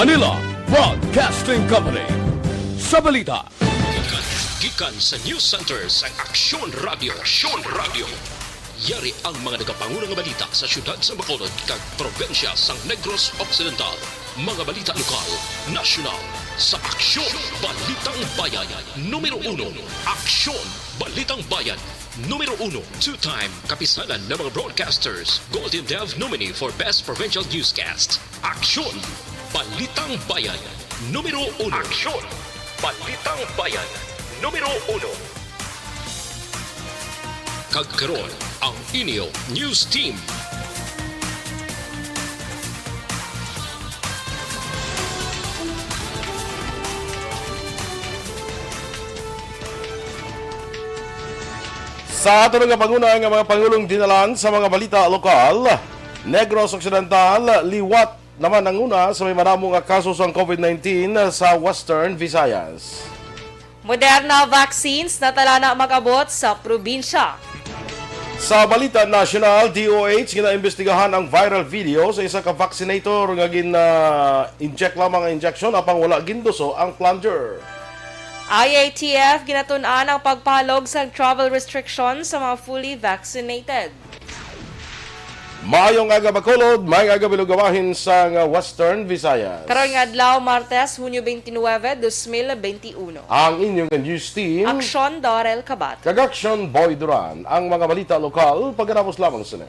Manila Broadcasting Company. Sa balita. Gikan sa News Center sa Aksyon Radio. Aksyon Radio. Yari ang mga nagapangunang balita sa syudad sa Bacolod kag probensya sa Negros Occidental. Mga balita lokal, nasyonal, sa Aksyon Balitang Bayan. Numero 1, Aksyon Balitang Bayan. Numero 1, two-time kapisanan ng mga broadcasters. Golden Dove nominee for Best Provincial Newscast. Aksyon Balitang Bayan. Numero 1. Aksyon Balitang Bayan. Numero 1. Kagkaroon ang inyo News Team. Sa ato nga panguna nga mga pangulong dinalan sa mga balita lokal, Negros Occidental, liwat naman ang una sa may maramong kaso sa COVID-19 sa Western Visayas. Moderna vaccines na tala na mag-abot sa probinsya. Sa balita national, DOH ginaimbestigahan ang viral video sa isa ka vaccinator nga inject lamang ang injection apang wala ginduso ang plunger. IATF ginatun-an ang pagpalog sa travel restrictions sa mga fully vaccinated. Maayong aga Bacolod, may aga bilugawahin sa Western Visayas. Karon nga adlaw Martes, Hunyo 29, 2021. Ang inyong news team, Aksyon, Dorel, Cabatu. kag Aksyon Boy Duran, ang mga balita lokal pagkatapos lamang sila.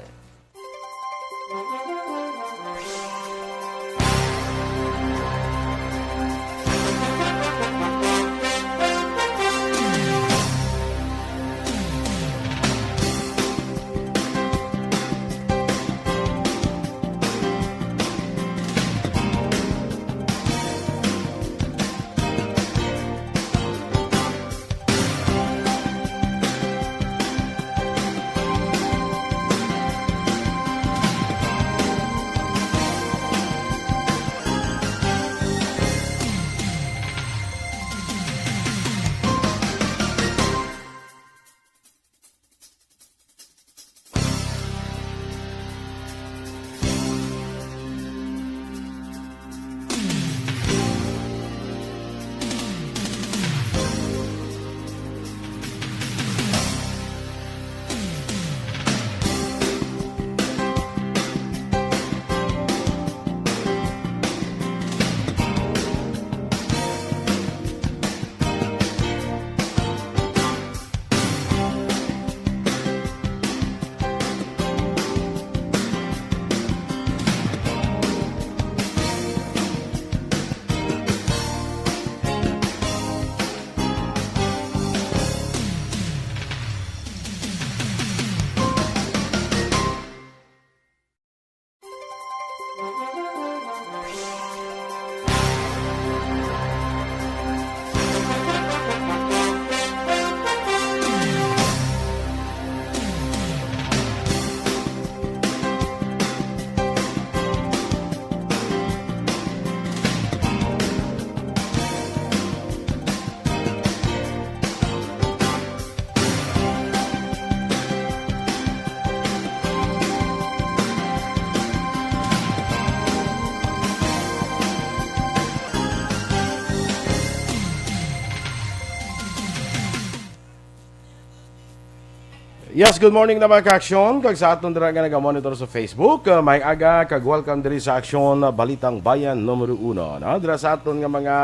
Yes, good morning na mga ka-aksyon. Kag sa aton dira nga naga-monitor sa Facebook, may aga kag welcome diri sa Aksyon Balitang Bayan numero 1. No? Dira sa aton nga mga,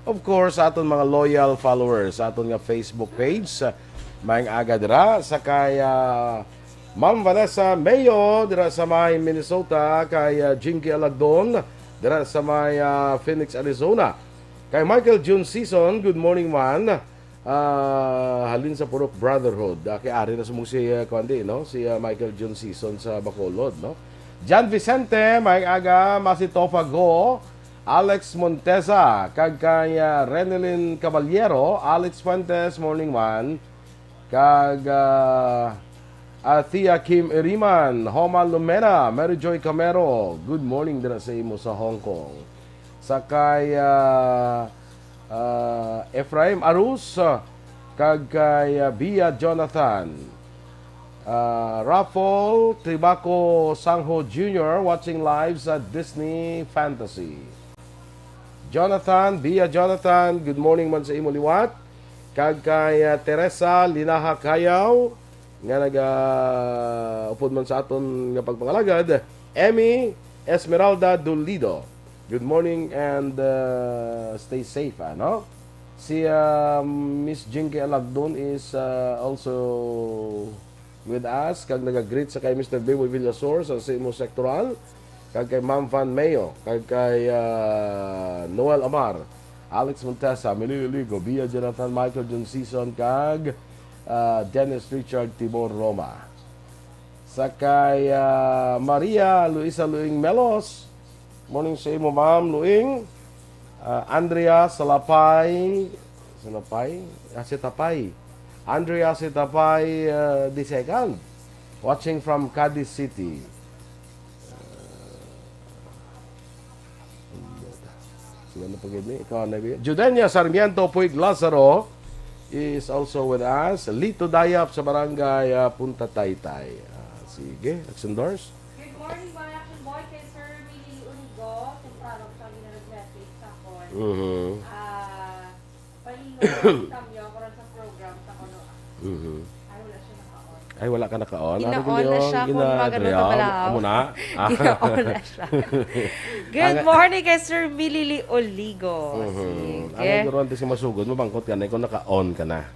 of course, sa aton mga loyal followers sa aton nga Facebook page. May aga dira sa kay Ma'am Vanessa Mayo dira sa may Minnesota, kay Jinky Alagdon dira sa may Phoenix, Arizona. Kay Michael June Season, good morning man. Halin sa Purok Brotherhood. Kay ari na sumong si Kundi, no? Si Michael John Season sa Bacolod, no? Jan Vicente, may aga, Masitofa Go, Alex Montesa, kag kay Renelyn Caballero, Alex Fuentes, morning man, kag Thea Kim Iriman, Homa Lumena, Mary Joy Camero, good morning dira sa imo sa Hong Kong. Sakay Ephraim Arus, kag kay Bia Jonathan, Raffle Tribaco Sangho Jr. watching live sa Disney Fantasy. Jonathan, Bia Jonathan, good morning man sa imo liwat. Kag kay Teresa Linaha Kayaw, nga upod man sa aton nga pagpangalagad. Emmy Esmeralda Dolido, good morning and stay safe, ano? Si Miss Jinky Alagdon is also with us. Kag nag-greet sa kay Mr. Bebo Villasor sa imo sektoral. Kag kay Ma'am Van Mayo, kag kay Noel Amar, Alex Montesa, Meliligo, Bia Jonathan, Michael John Season, kag Dennis Richard Tibor Roma. Sa kay Maria Luisa Luing Melos, morning sa imo Ma'am Luing. Andrea Salapay, Sitapay. Andrea Sitapay the second, watching from Cadiz City. Judenia Sarmiento Puig Lazaro is also with us. Lito Dayap sa barangay Punta Taytay. Sige, Aksyon. Good morning, mga action boy. Kay Sir Mili Unigo, temprano siya ginag-message sa kon. Palingon kami ako rin sa program sa kono. Ay, wala siya naka-on. Ay, wala ka naka-on? Gina-on na siya kung magano na balaw. Muna? Gina-on na siya. Good morning kay Sir Milili Oligo. Sige. Ang gano'n si masugod, mabangkot ka na kung naka-on ka na.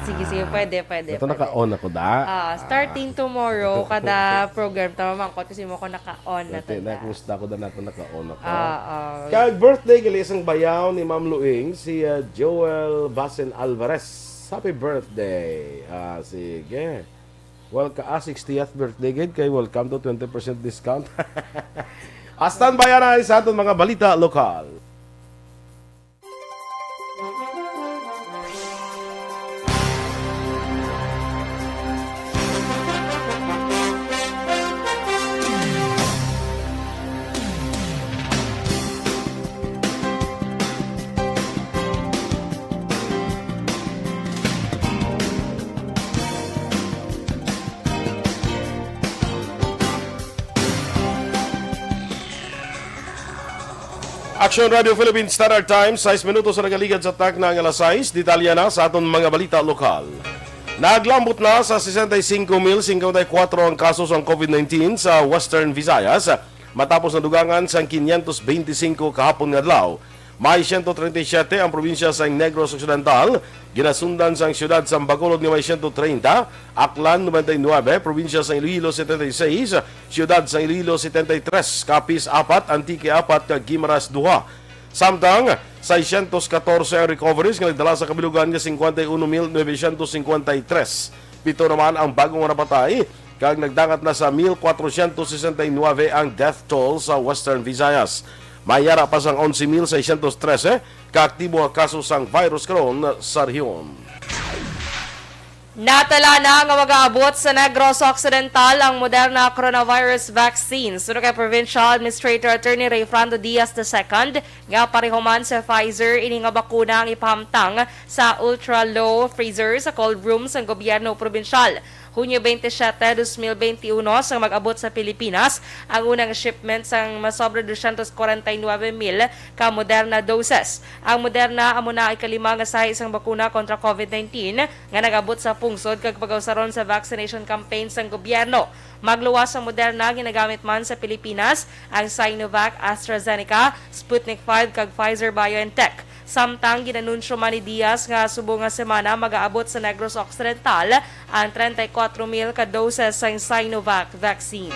Sige. Pwede. Ito naka-on ako da. Starting tomorrow, kada program, tamamangkot kasi mo ko naka-on na to. Nakusta ko na nato naka-on ako. Kag birthday gali isang bayaw ni Ma'am Luing, si Joel Basen Alvarez. Happy birthday. Sige. Welcome, 60th birthday gid kay welcome to 20% discount. Astan bayaran sa aton mga balita lokal. Aksyon Radio Philippines Standard Time, 6 minutos sa nagaligad sa tak ng alas 6. Detalya na sa aton mga balita lokal. Naglambot na sa 65,054 ang kaso ng COVID-19 sa Western Visayas matapos na dugangan sa 525 kahapon nga adlaw. May 137 ang probinsya sa Negros Occidental, ginasundan sa siyudad sa Bacolod nga may 130, Aklan 99, probinsya sa Iloilo 76, siyudad sa Iloilo 73, Capiz 4, Antique 4, kag Guimaras 2. Samtang 614 ang recoveries nga nagdala sa kabilugan nga 51,953. Pito naman ang bagong napatay kag nagdangat na sa 1,469 ang death toll sa Western Visayas. Mayara pa sang 11,613 kaaktibo ang kaso sang virus karon sa rehiyon. Natala na nga mag-aabot sa Negros Occidental ang Moderna coronavirus vaccine. Sunod kay Provincial Administrator Attorney Ray Frando Diaz II, nga parehuman sa Pfizer, ini nga bakuna ang ipahamtang sa ultra-low freezer sa cold rooms ng gobyerno provincial. Hunyo 27, 2021 sang mag-abot sa Pilipinas ang unang shipment sang masobra 249,000 ka Moderna doses. Ang Moderna amo na ikalima nga sahi isang bakuna kontra COVID-19 nga nag-abot sa pungsod kag pag-usaron sa vaccination campaign sang gobyerno. Magluwas ang Moderna ginagamit man sa Pilipinas ang Sinovac, AstraZeneca, Sputnik 5 kag Pfizer BioNTech. Samtang ginanunsyo man ni Diaz nga subong nga semana mag-aabot sa Negros Occidental ang 34,000 ka doses sa Sinovac vaccine.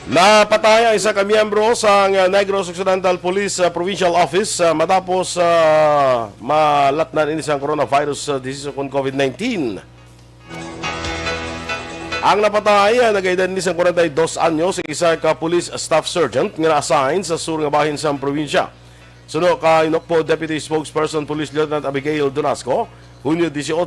Napatay ang isa ka miyembro sa Negros Occidental Police Provincial Office matapos malatnan ini sa coronavirus disease kung COVID-19. Ang napatay nag-edad ni 42 anyos isa ka police staff sergeant nga na-assign sa sur nga bahin sa probinsya. Suno ka Inokpo Deputy Spokesperson Police Lieutenant Abigail Donasco, Hunyo 18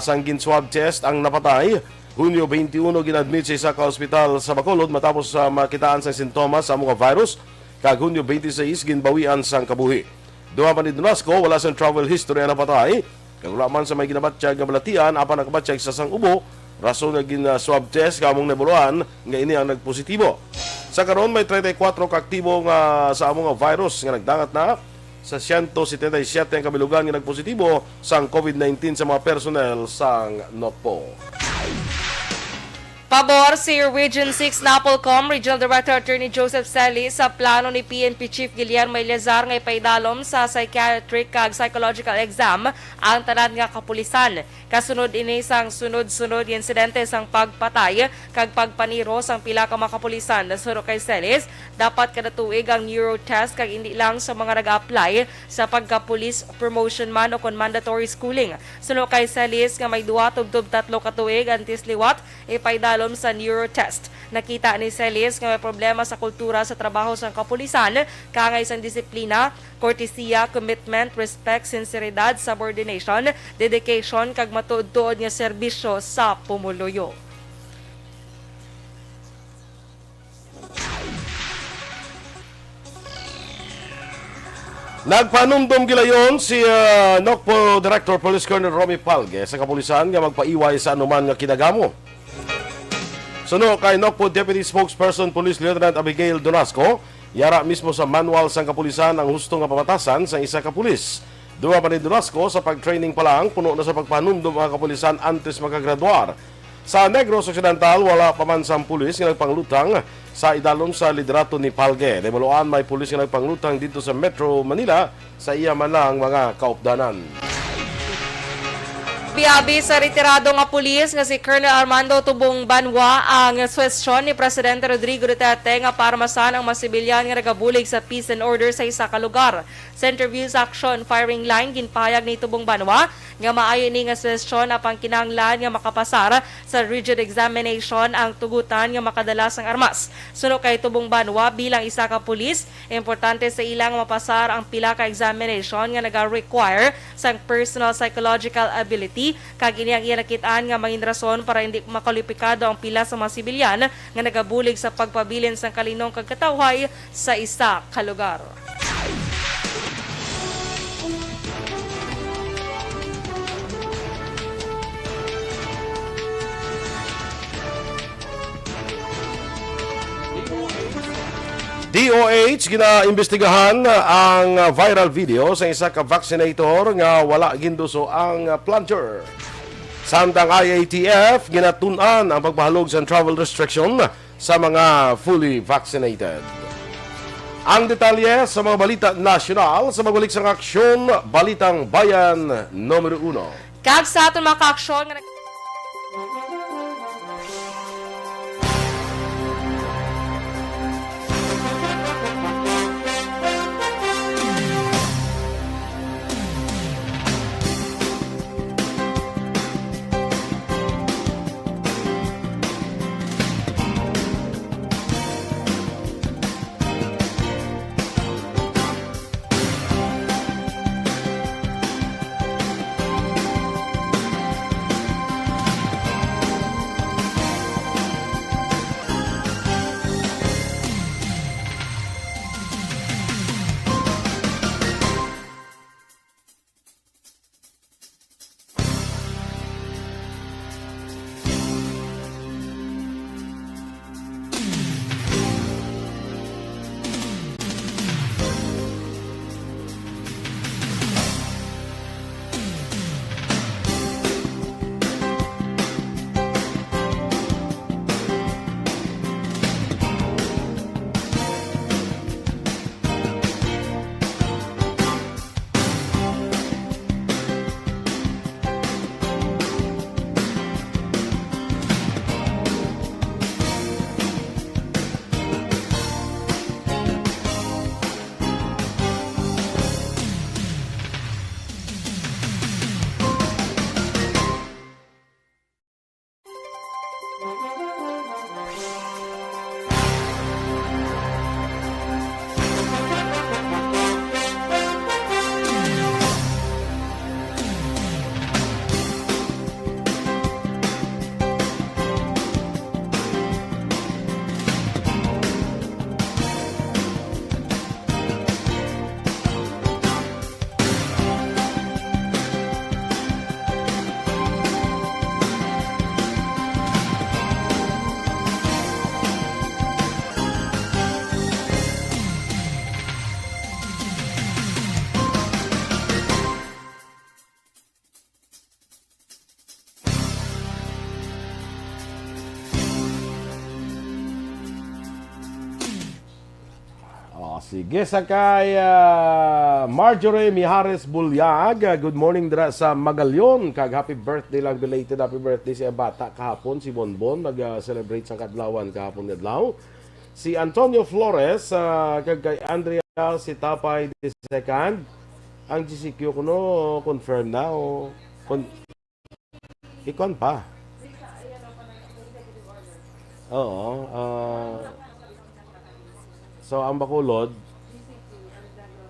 sang gin-swab test ang napatay. Hunyo 21 ginadmit sa isa ka ospital sa Bacolod matapos makitaan sa sintomas sa mga virus. Kag Hunyo 26 ginbawian sang kabuhi. Duha pa ni Donasco wala sang travel history ang napatay. Kag wala man sa may ginabatsyag nga balatian apan nakabatsyag sa sang ubo. Rason nga gin-swab test kamong nabuluan nga ini ang nagpositibo. Sa karon may 34 ka-aktibo nga sa among virus nga nagdangat na sa 177 ang kabilugan nga nagpositibo sang COVID-19 sa mga personnel sang NOCPO. Pabor si Region 6 Napolcom Regional Director Attorney Joseph Celis sa plano ni PNP Chief Guillermo Eleazar nga ipaidalom sa psychiatric kag psychological exam ang tanan nga kapulisan. Kasunod ini sang sunod-sunod insidente sang pagpatay kag pagpaniro sang pila ka mga kapulisan. Nasuro kay Celis, dapat kada tuig ang neuro test kag hindi lang sa mga nag-apply sa pagka-police promotion man o kon mandatory schooling. Suno kay Celis nga may 2-3 ka tuig antes liwat ipaidalom sa neurotest. Nakita ni Celis nga may problema sa kultura sa trabaho sa kapulisan, kangay isang disiplina, kortesiya, commitment, respect, sinseridad, subordination, dedication, kag matuod-tuod nga serbisyo sa pumuluyo. Nagpanumdum gilayon si NOCPO Director Police Colonel Romy Palge sa kapulisan nga magpaiway sa anuman nga kinagamo. Suno kay NOCPO Deputy Spokesperson Police Lieutenant Abigail Donasco, yara mismo sa manual sang kapulisan ang husto nga pamatasan sa isa ka pulis. Duwa pa ni Donasco sa pag-training pa lang, puno na sa pagpanumdum ang kapulisan antes makagraduar. Sa Negros Occidental, wala pa man sang pulis nga nagpanglutang sa idalom sa liderato ni Palge. Debaluan may pulis nga nagpanglutang dito sa Metro Manila sa iya man lang mga kaupdanan. Biabi sa retirado nga pulis nga si Colonel Armando Tubong Banwa ang suwestyon ni Presidente Rodrigo Duterte nga parmasan ang mga sibilyan nga nagabulig sa peace and order sa isa ka lugar. Sa interview sa Aksyon firing line, ginpahayag ni Tubong Banwa nga maayo ni nga suwestyon apang kinahanglan nga makapasar sa rigid examination ang tugutan nga makadalas ang armas. Suno kay Tubong Banwa, bilang isa ka pulis, importante sa ilang mapasar ang pila ka examination nga naga-require sa personal psychological ability kag ini ang iya nakitaan nga main rason para hindi makwalipikado ang pila sa mga sibilyan nga nagabulig sa pagpabilin sang kalinong kag katawhay sa isa ka lugar. DOH ginaimbestigahan ang viral video sa isa ka vaccinator nga wala ginduso ang plunger. Samtang IATF ginatun-an ang pagbahalog sa travel restriction sa mga fully vaccinated. Ang detalye sa mga balita nasyonal sa magbalik sa aksyon Balitang Bayan Numero 1. Kag sa aton mga ka-aksyon nga Sige, sakay Marjorie Mijares Bulyag. Good morning dira sa Magalyon. Kag happy birthday lang, belated happy birthday sa bata kahapon, si Bonbon. Nag-celebrate sa kadlawan kahapon adlaw. Si Antonio Flores, kag kay Andrea si Tapay the second. Ang GCQ ko no, confirm na o ikon pa. Oo. So, ang Bacolod,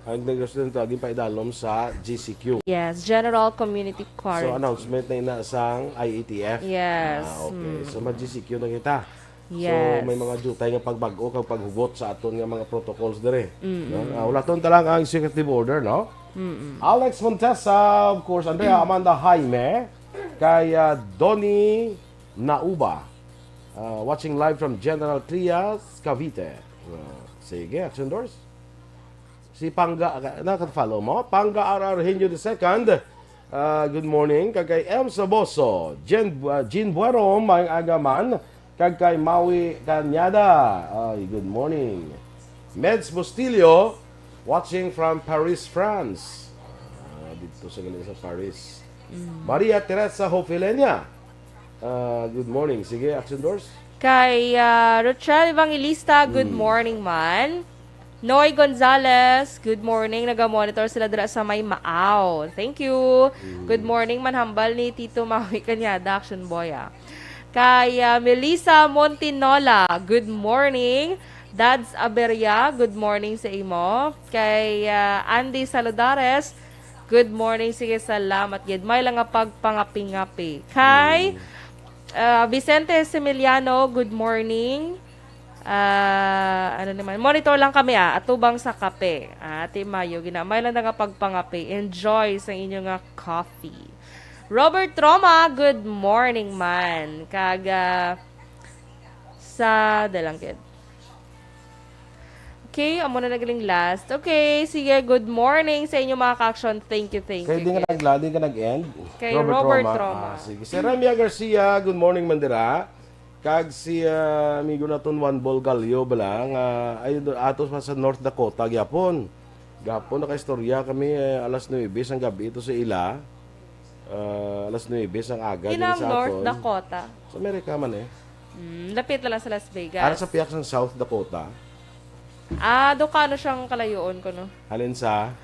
ang negosyo nito, aging paidalom sa GCQ. Yes, General Community So, Quarantine. announcement na inasang IATF. Yes. Okay. So, mag-GCQ na kita. Yes. So, may mga jutay nga pagbago kag paghugot sa aton nga mga protocols dire. No? Wala ton talang ang executive order, no? Alex Montesa, of course, Andrea Amanda Jaime, kay Donnie Nauba. Watching live from General Trias, Cavite. Sige, Aksyon Doors. Si Pangga, nakaka-follow mo? Pangga Ararhenyo II. Good morning. Kay M. Saboso, Jean Buero, may agaman. Kay Maui Kanyada. Good morning. Meds Bustilio, watching from Paris, France. Dito sa galing sa Paris. Maria Teresa Hofilenia. Good morning. Sige, Aksyon Doors. Kay Rochelle Evangelista, good morning man. Noy Gonzalez, good morning. Naga-monitor sila dira sa may Maaw. Thank you. Good morning man, hambal ni Tito Maui Kanyada, Action Boy. Kay Melissa Montinola, good morning. Dads Aberia, good morning sa imo. Kay Andy Saludares, good morning. Sige, salamat. May lang nga pagpangapi-ngapi. Kay Vicente Semiliano, good morning. Ano naman, monitor lang kami atubang sa kape. Ate Mayo, ginamay lang nga pagpangapi. Enjoy sa inyong nga coffee. Robert Troma, good morning man. Kaga sa dalangkid. Okay, amo na nagaling last. Okay, sige, good morning sa inyo mga ka-action. Thank you. Kaya di ka nag-end? Kay Robert Troma. Sige. Si Ramia Garcia, good morning Mandira. Kag si amigo naton Juan Bolgalio balang ay atos pa sa North Dakota gyapon. Gapon naka-istorya kami alas 9 ang gabi ito sa ila. Alas 9 ang aga din sa aton. North Dakota. Sa Amerika man Lapit lang sa Las Vegas. Ara sa piyak ng South Dakota. Do ka siyang kalayoon ko, no? Halin sa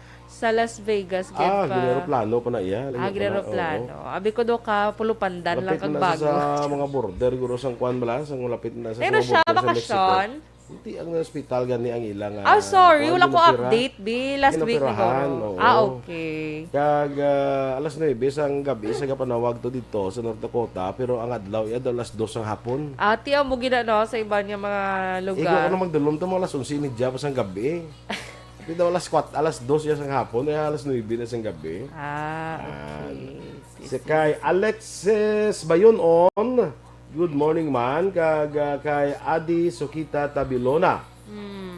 Las Vegas. Gineroplano pa na iya. Gineroplano. Abi ko do ka, pulupandan lang kag bago. Lapit na sa mga border, guro sang kuan bala, sang lapit na sa pero siya, border sa bakasyon? Mexico. Hindi ang hospital gani ang ilang. Sorry, wala ko update, Last week na oo. Okay. Kag alas 9 ang gabi, sa kapanawag to dito sa North Dakota, pero ang adlaw iya alas 2 ang hapon. Ati mo gina no sa iba niya mga lugar. Ikaw ano magdulom to mo alas 11 pa sang gabi. Pero alas 2 ya sang hapon, ay alas 9 na sang gabi. Okay. Si kay Alexis Bayon on. Good morning man. Kay Adi Sukita Tabilona.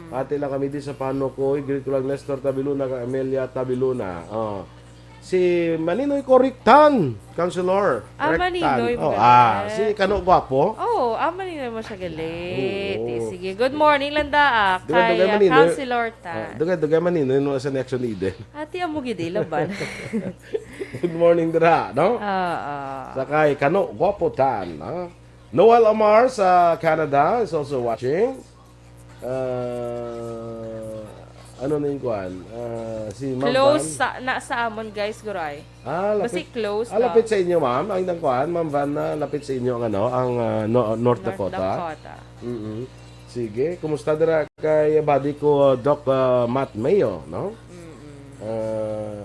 Ate lang kami din sa pano ko. Greet ko lang Nestor Tabilona, kay Amelia Tabilona. Si Maninoy Corictan, Councilor. Maninoy mo si Kano Gwapo. Maninoy mo siya galit. Sige, good morning Landa. Dugay Kay Maninoy. Councilor Tan. Dugay Maninoy no sa Action Eden. Ati mo gidi laban. Good morning dira, no? Sakay Kano Gwapo Tan, Noel Amar sa Canada is also watching. Ano na yung kuhan? Si Ma'am Close Van. sa amon guys, guray. Lapit. Basi close lapit sa inyo, ma'am. Ang nang kuhan, Ma'am Van, lapit sa inyo ang North Dakota. Sige, kumusta dira kay buddy ko Doc Matt Mayo, no?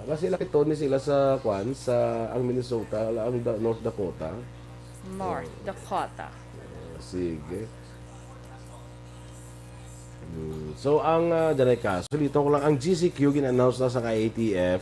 Kasi lapit to ni sila sa kuhan sa ang Minnesota, ang North Dakota. North Dakota. Sige. So ang janay kaso dito ko lang ang GCQ gin-announce na sa ATF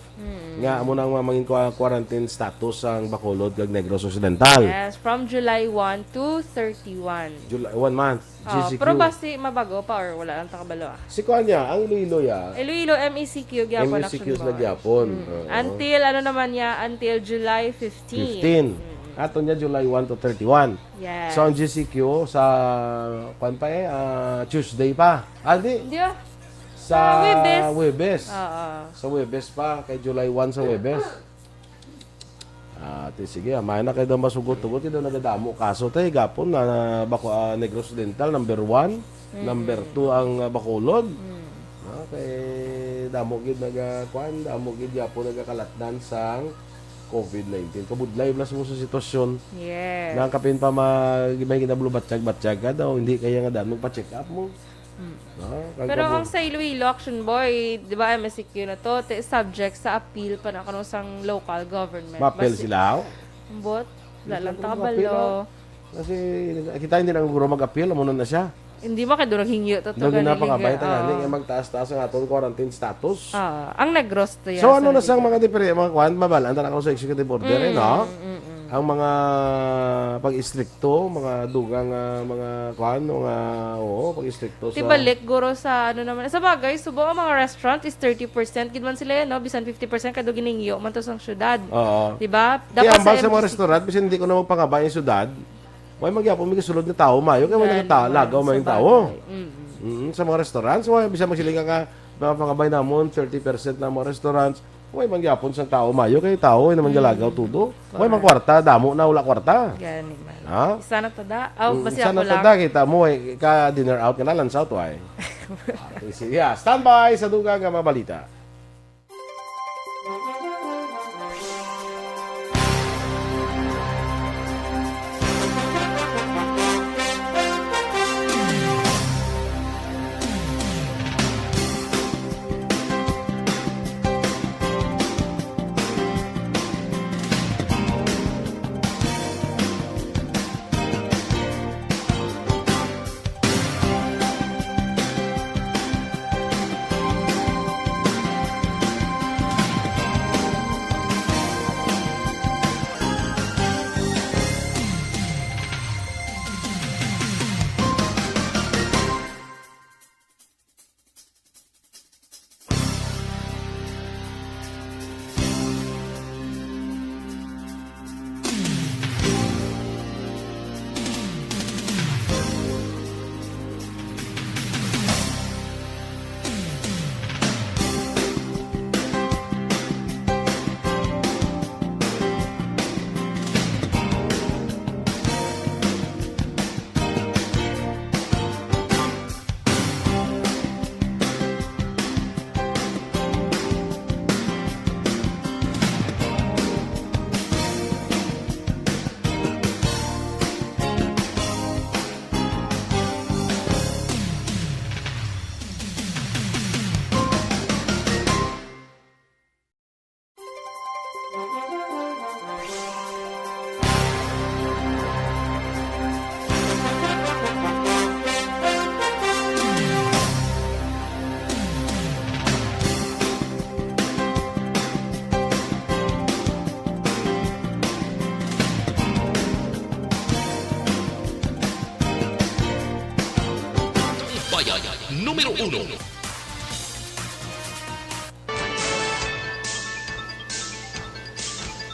nga amo nang mamangin quarantine status ang Bacolod kag Negros Occidental. Yes, from July 1 to 31. July 1 month GCQ. Pero basti mabago pa or wala lang takabalo Si kuan niya ang Iloilo ya. Iloilo MECQ gyapon MECQ na gyapon. Until ano naman niya until July 15. 15. Ato niya July 1 to 31. Yes. So ang GCQ sa kuan pa Tuesday pa. Di Hindi Sa Huwebes. Huwebes. Oo. Sa Huwebes pa, kay July 1 sa Huwebes. Sige, may na kayo daw masugot-tugot, daw nagadamo. Kaso tayo, gapon na Negros Occidental, number 1, number 2 ang Bacolod. Kay damo gid nagakuan, damo gid yapo nagakalatdan sang COVID-19. Kabudlay blas mo sa sitwasyon. Yes. Nang kapin pa may kinablo batsyag ka daw, hindi kaya nga daan magpa-check up mo. Pero ang sa Iloilo, Action Boy, di ba MSQ na to, subject sa appeal pa na kanong sang local government. Mapel sila. Bot, lalang Appeal, takabalo. Kasi kita hindi na guro mag-appeal, muna na siya. Hindi ba kayo hingyo to? Doon na pangabay, nga magtaas-taas ang atong quarantine status. Ang Negros to yan. So ano na sang mga mga kuan, mabalaan na ako sa executive order, no? Ang mga pag-istrikto, mga dugang mga kuan, mga pag-istrikto sa Tibalik guro sa ano naman. Sa bagay, subo ang mga restaurant is 30%. Gid man sila yan, no? Bisan 50% kado giningyo man to sang syudad. Oo. Diba? Kaya ambal sa MCC mga restaurant, bisan hindi ko na magpangabay yung syudad, may magyapon may kasulod na tao, mayo kaya may lagaw may tao. Sa mga restaurants, bisan magsiling ka mga pangabay namon, 30% na mga restaurants, may mangyapon sa tao mayo kay tao ay naman galagaw tudo. May mang kwarta damo na wala kwarta. Gani man. Ha? Isa na tada. Basi Isa ako na lang. tada kita mo ka dinner out ka na lansaw to ay. Sige, stand by sa dugang nga mga balita. Bayan, Numero 1.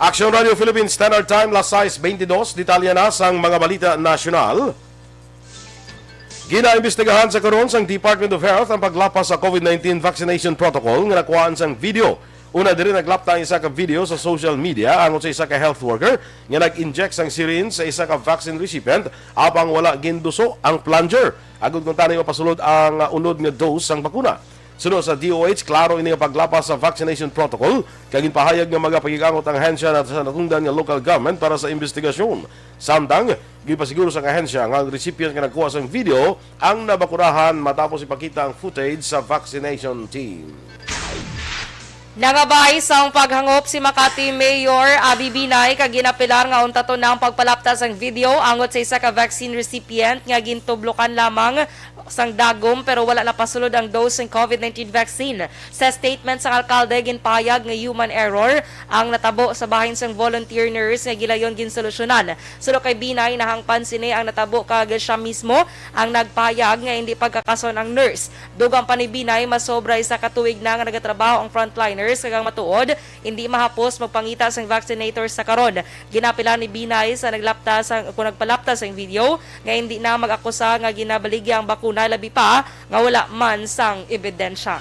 Aksyon Radio Philippines Standard Time, last size 22, detalya na sang mga balita nasyonal. Ginaimbestigahan sa karon sang Department of Health ang paglapas sa COVID-19 vaccination protocol nga nakuhaan sang video. Una diri naglapta ang isa ka video sa social media angon sa isa ka health worker nga nag-inject sang syringe sa isa ka vaccine recipient apang wala ginduso ang plunger. Agud kung tanay mapasulod ang unod nga dose sang bakuna. Sunod sa DOH, klaro ini nga paglapas sa vaccination protocol kag ginpahayag nga magapagigangot ang ahensya na sa natungdan nga local government para sa investigasyon. Samtang gipasiguro sa ahensya nga ang recipient nga nagkuha sang video ang nabakurahan matapos ipakita ang footage sa vaccination team. Nangabay sa paghangop si Makati Mayor Abi Binay kag ginapilar nga unta to nang pagpalaptas ang video angot sa isa ka vaccine recipient nga gintublokan lamang sang dagom pero wala na pasulod ang dose ng COVID-19 vaccine. Sa statement sa alkalde ginpayag nga human error ang natabo sa bahin sang volunteer nurse nga gilayon ginsolusyonan. Sulo kay Binay nahangpan sini ang natabo kag siya mismo ang nagpayag nga hindi pagkakason ang nurse. Dugang pa ni Binay masobra isa ka tuig na nga nagatrabaho ang frontliner vaccinators kagang matuod hindi mahapos magpangita sang vaccinators sa karon. Ginapila ni Binay sa kung nagpalaptas ang video nga hindi na mag-akusa nga ginabaligya ang bakuna labi pa nga wala man sang ebidensya.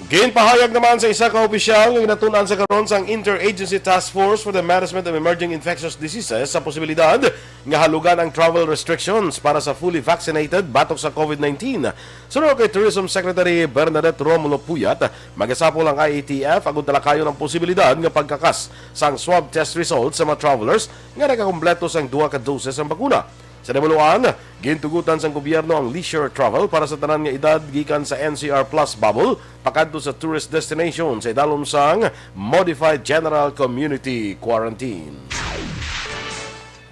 Ginpahayag naman sa isa ka opisyal ng ginatunan sa karon sang Interagency Task Force for the Management of Emerging Infectious Diseases sa posibilidad nga halugan ang travel restrictions para sa fully vaccinated batok sa COVID-19. Sunod kay Tourism Secretary Bernadette Romulo Puyat, magasapol ang IATF agud talakayon ang posibilidad nga pagkakas sang swab test results sa mga travelers nga nakakumpleto sang 2 ka doses ang bakuna. Sa demuluan, gintugutan sang gobyerno ang leisure travel para sa tanan nga edad gikan sa NCR Plus bubble pakadto sa tourist destination sa idalom sang Modified General Community Quarantine.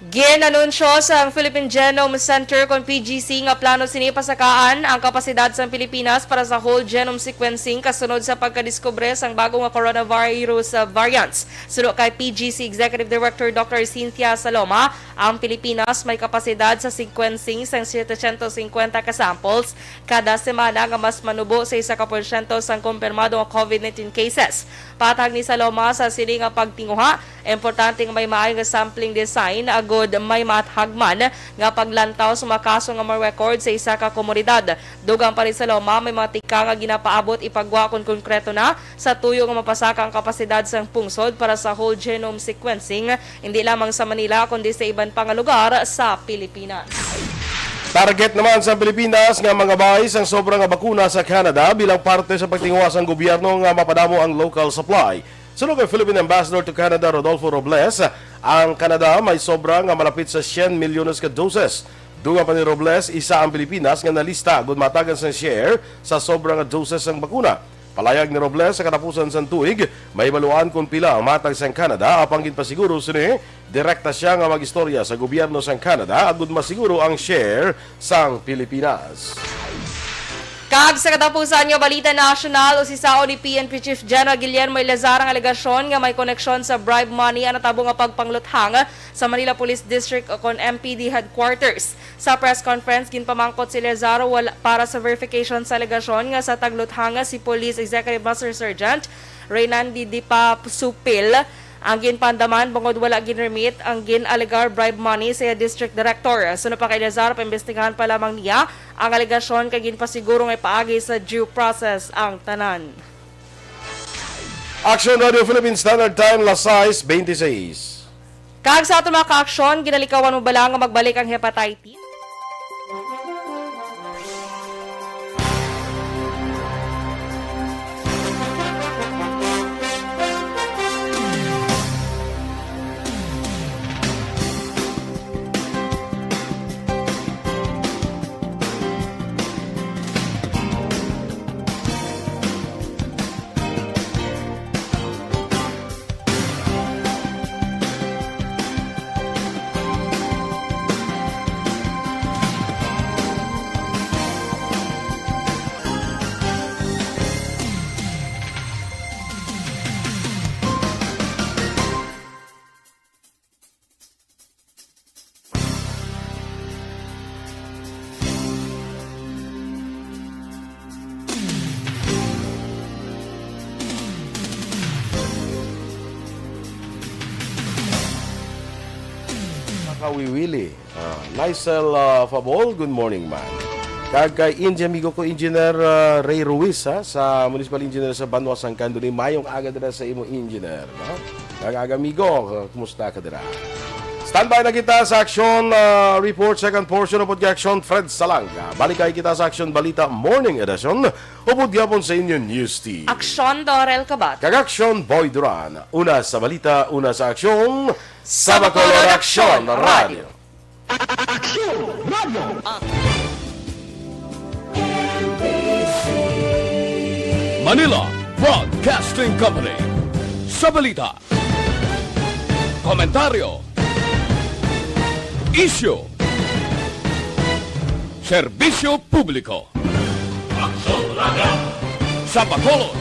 Ginanunsyo sa Philippine Genome Center kung PGC nga plano sinipasakaan ang kapasidad sa Pilipinas para sa whole genome sequencing kasunod sa pagkadiskubre sang bagong nga coronavirus variants. Sunod kay PGC Executive Director Dr. Cynthia Saloma, ang Pilipinas may kapasidad sa sequencing sang 750 ka samples kada semana nga mas manubo sa 1% sang kumpirmado nga COVID-19 cases. Patag ni Saloma sa sili nga pagtinguha, importante nga may maayo nga sampling design agud may mathagman nga paglantaw sa mga kaso nga ma-record sa isa ka komunidad. Dugang pa rin sa Saloma, may mga tika nga ginapaabot ipagwa kung konkreto na sa tuyo nga mapasaka ang kapasidad sang pungsod para sa whole genome sequencing, hindi lamang sa Manila kundi sa iban pang lugar sa Pilipinas. Target naman sa Pilipinas nga mga bayis ang sobrang nga bakuna sa Canada bilang parte sa pagtinguha sang gobyerno nga mapadamo ang local supply. Sunod kay Philippine Ambassador to Canada Rodolfo Robles, ang Canada may sobra nga malapit sa 100 milyones ka doses. Dugang pa ni Robles, isa ang Pilipinas nga nalista agud matagan sa share sa sobra nga doses ng bakuna. Palayag ni Robles sa katapusan sa tuig, may baluan kung pila ang matag sa Canada apang ginpasiguro sini direkta siya nga magistorya sa gobyerno sa Canada agud masiguro ang share sang Pilipinas. Kag sa katapusan nga balita national, usisao ni PNP Chief General Guillermo Elazar ang alegasyon nga may koneksyon sa bribe money ang natabo nga pagpangluthang sa Manila Police District kon MPD headquarters. Sa press conference, ginpamangkot si Elazar para sa verification sa alegasyon nga sa tagluthang si Police Executive Master Sergeant Reynandi Dipa Supil ang ginpandaman bangod wala ginremit ang ginalegar bribe money sa District Director. Sunod pa kay Lazar, paimbestigahan pa lamang niya ang alegasyon kay ginpasiguro nga ipaagi sa due process ang tanan. Aksyon Radio Philippine Standard Time, las 6:26. Kag sa ato mga ka-aksyon, ginalikawan mo bala nga magbalik ang hepatitis? Kawiwili. Lysel Fabol, good morning man. Kay amigo ko Engineer Ray Ruiz sa Municipal Engineer sa Banwa Sangkan doon mayong aga dira sa imo engineer. No? Kag amigo, kumusta ka dira? Standby na kita sa Aksyon Report, second portion of Aksyon Fred Salanga. Balikay kita sa Aksyon Balita Morning Edition. Upod yapon sa inyo News Team. Aksyon Dorel Cabatu. Kag Aksyon Boy Duran. Una sa Balita, una sa Aksyon. Sa Bacolod Aksyon Radio. Aksyon Radio. Manila Broadcasting Company. Sa balita, komentaryo, issue, serbisyo publiko. Sa Bacolod